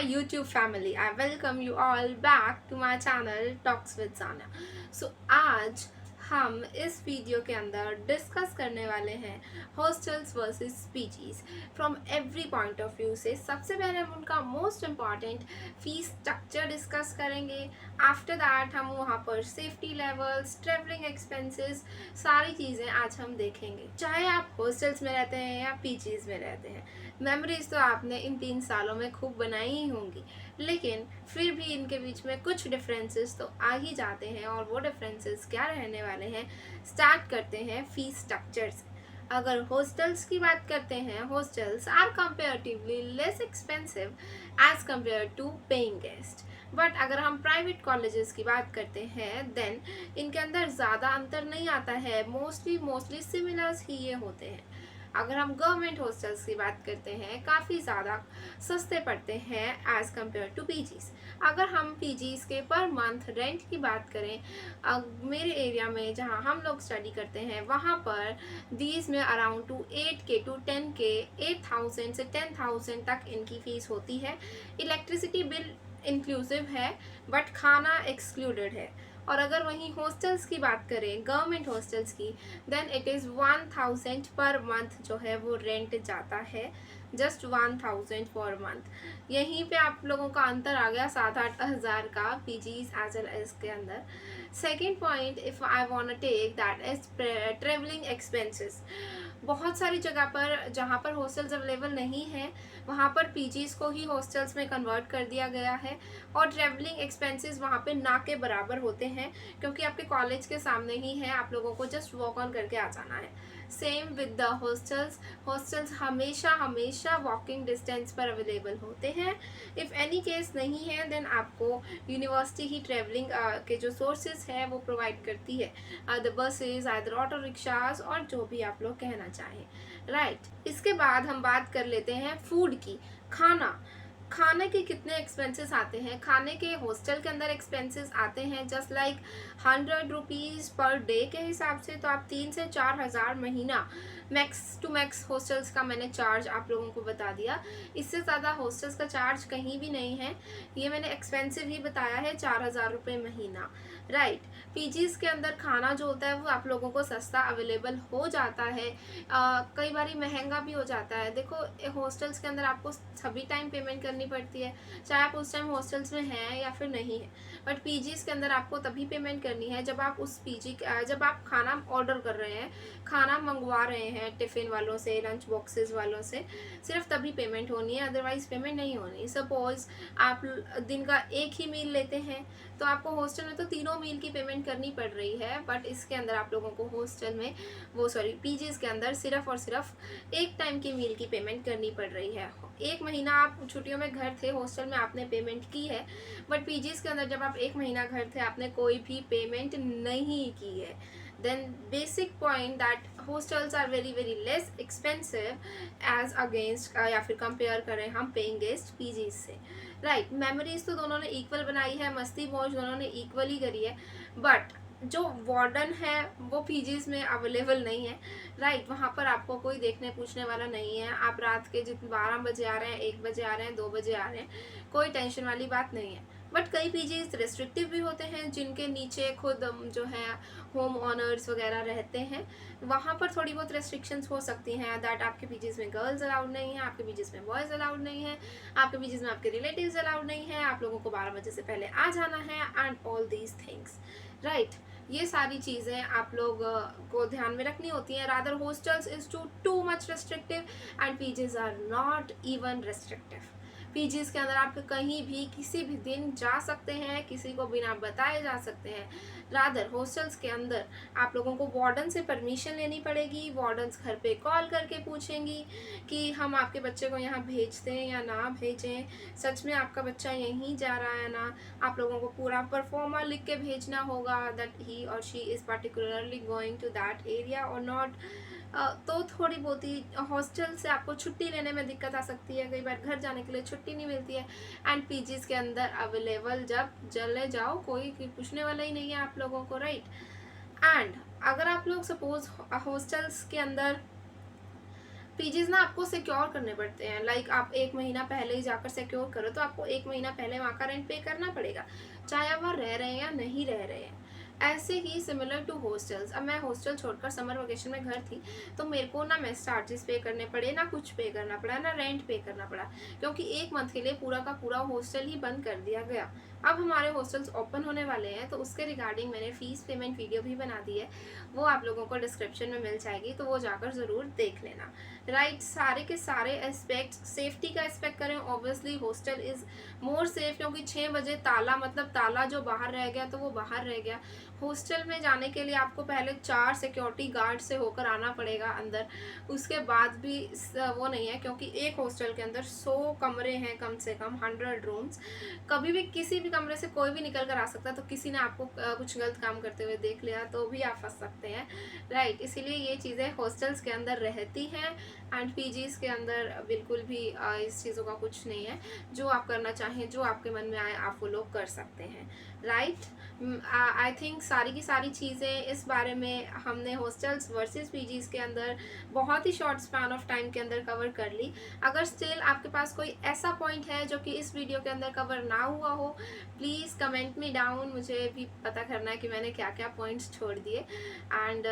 my YouTube family. I welcome you all back to my channel Talks with Sana. So आज हम इस video के अंदर discuss करने वाले हैं hostels versus PGs from every point of view से। सबसे पहले हम उनका most important fees structure discuss करेंगे। आफ्टर दैट हम वहाँ पर सेफ्टी लेवल्स, ट्रेवलिंग एक्सपेंसेस, सारी चीज़ें आज हम देखेंगे। चाहे आप हॉस्टल्स में रहते हैं या पीजीज में रहते हैं, मेमोरीज तो आपने इन 3 सालों में खूब बनाई ही होंगी, लेकिन फिर भी इनके बीच में कुछ डिफरेंसेस तो आ ही जाते हैं। और वो डिफरेंसेस क्या रहने वाले हैं, स्टार्ट करते हैं फीस स्ट्रक्चर से। अगर हॉस्टल्स की बात करते हैं, hostels are comparatively less expensive as compare to paying guest. But अगर हम प्राइवेट कॉलेजेस की बात करते हैं, देन इनके अंदर ज़्यादा अंतर नहीं आता है, मोस्टली सिमिलर्स ही ये होते हैं। अगर हम गवर्नमेंट हॉस्टल्स की बात करते हैं, काफ़ी ज़्यादा सस्ते पड़ते हैं एज़ कम्पेयर टू पीजीज। अगर हम पीजीज के पर मंथ रेंट की बात करें, मेरे एरिया में जहाँ हम लोग स्टडी करते हैं, वहाँ पर दीज में around two 8K to 10K, 8,000 से 10,000 तक इनकी फ़ीस होती है। इलेक्ट्रिसिटी बिल इंक्लूसिव है, बट खाना एक्सक्लूडेड है। और अगर वहीं हॉस्टल्स की बात करें, गवर्नमेंट हॉस्टल्स की, then it is 1,000 per month जो है वो रेंट जाता है, जस्ट 1,000 पर मंथ। यहीं पे आप लोगों का अंतर आ गया 7-8 हज़ार का पीजीज एज वेल एज के अंदर। Second point if I want take that is travelling expenses. बहुत सारी जगह पर जहाँ पर हॉस्टल्स अवेलेबल नहीं है, वहाँ पर पीजीज को ही हॉस्टल्स में कन्वर्ट कर दिया गया है, और ट्रैवलिंग एक्सपेंसेस वहाँ पे ना के बराबर होते हैं, क्योंकि आपके कॉलेज के सामने ही है, आप लोगों को जस्ट वॉक ऑन करके आ जाना है। सेम विद द हॉस्टल्स हमेशा वॉकिंग डिस्टेंस पर अवेलेबल होते हैं। इफ़ एनी केस नहीं है, देन आपको यूनिवर्सिटी ही ट्रैवलिंग के जो सोर्सेज है वो प्रोवाइड करती है, the buses, either auto rickshaws, और जो भी आप लोग कहना चाहें, राइट। इसके बाद हम बात कर लेते हैं फूड की। खाने के कितने एक्सपेंसेस आते हैं। खाने के हॉस्टल के अंदर एक्सपेंसेस आते हैं just like 100 rupees per day के हिसाब से, तो आप 3 से 4 हज़ार महीना मैक्स टू मैक्स हॉस्टल्स का मैंने चार्ज आप लोगों को बता दिया। इससे ज़्यादा हॉस्टल्स का चार्ज कहीं भी नहीं है, ये मैंने एक्सपेंसिव ही बताया है, 4,000 रुपये महीना, राइट। पीजीज़ के अंदर खाना जो होता है वो आप लोगों को सस्ता अवेलेबल हो जाता है, कई बार महंगा भी हो जाता है। देखो, हॉस्टल्स के अंदर आपको सभी टाइम पेमेंट करनी पड़ती है, चाहे आप उस टाइम हॉस्टल्स में हैं या फिर नहीं है। बट पीजीज़ के अंदर आपको तभी पेमेंट करनी है जब आप जब आप खाना ऑर्डर कर रहे हैं, खाना मंगवा रहे हैं टिफ़िन वालों से, लंच बॉक्सेस वालों से, सिर्फ तभी पेमेंट होनी है, अदरवाइज पेमेंट नहीं होनी। सपोज आप दिन का एक ही मील लेते हैं, तो आपको हॉस्टल में तो तीनों मील की पेमेंट करनी पड़ रही है, बट इसके अंदर आप लोगों को पीजीज़ के अंदर सिर्फ और सिर्फ एक टाइम की मील की पेमेंट करनी पड़ रही है। एक महीना आप छुट्टियों में घर थे, हॉस्टल में आपने पेमेंट की है, बट पीजीज़ के अंदर जब आप एक महीना घर थे, आपने कोई भी पेमेंट नहीं की है। Then basic point that hostels are very very less expensive as against या फिर कंपेयर करें हम पेइंग गेस्ट पीजीज से, राइट। मेमोरीज तो दोनों ने इक्वल बनाई है, मस्ती मौज दोनों ने इक्वली करी है, बट जो वार्डन है वो पीजीज में अवेलेबल नहीं है, राइट। वहाँ पर आपको कोई देखने पूछने वाला नहीं है। आप रात के जितने 12 बजे आ रहे हैं, 1 बजे आ रहे हैं, 2 बजे आ रहे हैं, कोई टेंशन वाली बात नहीं है। बट कई पीजीज रेस्ट्रिक्टिव भी होते हैं, जिनके नीचे खुद जो है होम ऑनर्स वगैरह रहते हैं, वहाँ पर थोड़ी बहुत रेस्ट्रिक्शंस हो सकती हैं, दैट आपके पीजीज में गर्ल्स अलाउड नहीं है, आपके पीजीज में बॉयज़ अलाउड नहीं है, आपके पीजीज में आपके रिलेटिव्स अलाउड नहीं है, आप लोगों को 12 बजे से पहले आ जाना है, and all these things, right. ये सारी चीज़ें आप लोग को ध्यान में रखनी होती हैं। Rather hostels is too much restrictive and PGs are not even restrictive. PGs के अंदर आप कहीं भी किसी भी दिन जा सकते हैं, किसी को बिना बताए जा सकते हैं। रादर हॉस्टल्स के अंदर आप लोगों को वार्डन से परमिशन लेनी पड़ेगी, वार्डन्स घर पे कॉल करके पूछेंगी कि हम आपके बच्चे को यहाँ भेज दें या ना भेजें, सच में आपका बच्चा यहीं जा रहा है ना। आप लोगों को पूरा परफॉर्मा लिख के भेजना होगा दैट ही और she is particularly going to that area और नॉट। तो थोड़ी बहुत ही हॉस्टल से आपको छुट्टी लेने में दिक्कत आ सकती है, कई बार घर जाने के लिए छुट्टी नहीं मिलती है, एंड पीजीज़ के अंदर अवेलेबल जब चले जाओ कोई पूछने वाला ही नहीं है आप लोगों को, राइट। एंड अगर आप लोग सपोज हॉस्टल्स के अंदर पीजीज़ ना आपको सिक्योर करने पड़ते हैं, लाइक आप 1 महीना पहले ही जाकर सिक्योर करो तो आपको 1 महीना पहले वहाँ का रेंट पे करना पड़ेगा, चाहे आप वहाँ रह रहे हैं या नहीं रह रहे हैं। ऐसे ही सिमिलर टू हॉस्टल्स, अब मैं हॉस्टल छोड़कर समर वेकेशन में घर थी, तो मेरे को ना मेस चार्जेस पे करने पड़े, ना कुछ पे करना पड़ा, ना रेंट पे करना पड़ा, क्योंकि 1 मंथ के लिए पूरा का पूरा हॉस्टल ही बंद कर दिया गया। अब हमारे हॉस्टल्स ओपन होने वाले हैं, तो उसके रिगार्डिंग मैंने फ़ीस पेमेंट वीडियो भी बना दी है, वो आप लोगों को डिस्क्रिप्शन में मिल जाएगी, तो वो जाकर ज़रूर देख लेना। राइट, सारे के सारे एस्पेक्ट, सेफ्टी का एस्पेक्ट करें, obviously hostel is more safe, क्योंकि 6 बजे ताला, मतलब ताला जो बाहर रह गया तो वो बाहर रह गया। हॉस्टल में जाने के लिए आपको पहले 4 सिक्योरिटी गार्ड से होकर आना पड़ेगा अंदर, उसके बाद भी वो नहीं है, क्योंकि एक हॉस्टल के अंदर 100 कमरे हैं, कम से कम 100 रूम्स। कभी भी किसी भी कमरे से कोई भी निकल कर आ सकता है, तो किसी ने आपको कुछ गलत काम करते हुए देख लिया तो भी आप फंस सकते हैं। राइट, इसीलिए ये चीज़ें हॉस्टल्स के अंदर रहती हैं, एंड पीजीज़ के अंदर बिल्कुल भी इस चीज़ों का कुछ नहीं है। जो आप करना चाहें, जो आपके मन में आए, आप वो लोग कर सकते हैं। राइट, आई थिंक सारी की सारी चीज़ें इस बारे में हमने हॉस्टल्स वर्सेस पीजीज़ के अंदर बहुत ही शॉर्ट स्पैन ऑफ टाइम के अंदर कवर कर ली। अगर स्टिल आपके पास कोई ऐसा पॉइंट है जो कि इस वीडियो के अंदर कवर ना हुआ हो, प्लीज़ कमेंट मी डाउन, मुझे भी पता करना है कि मैंने क्या क्या पॉइंट्स छोड़ दिए। एंड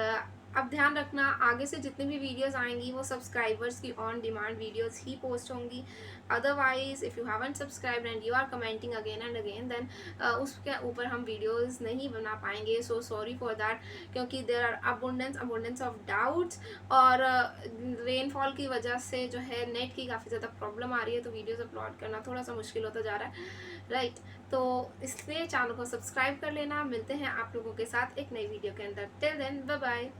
अब ध्यान रखना, आगे से जितनी भी वीडियोस आएंगी वो सब्सक्राइबर्स की ऑन डिमांड वीडियोस ही पोस्ट होंगी। Otherwise if you haven't subscribed and you are commenting again and again, then उसके ऊपर हम वीडियोस नहीं बना पाएंगे। सो सॉरी फॉर दैट, क्योंकि there are abundance of doubts, और रेनफॉल की वजह से जो है नेट की काफ़ी ज़्यादा प्रॉब्लम आ रही है, तो वीडियोज़ अपलोड करना थोड़ा सा मुश्किल होता जा रहा है। राइट, तो इसलिए चैनल को सब्सक्राइब कर लेना। मिलते हैं आप लोगों के साथ एक नई वीडियो के अंदर। Till then, bye bye.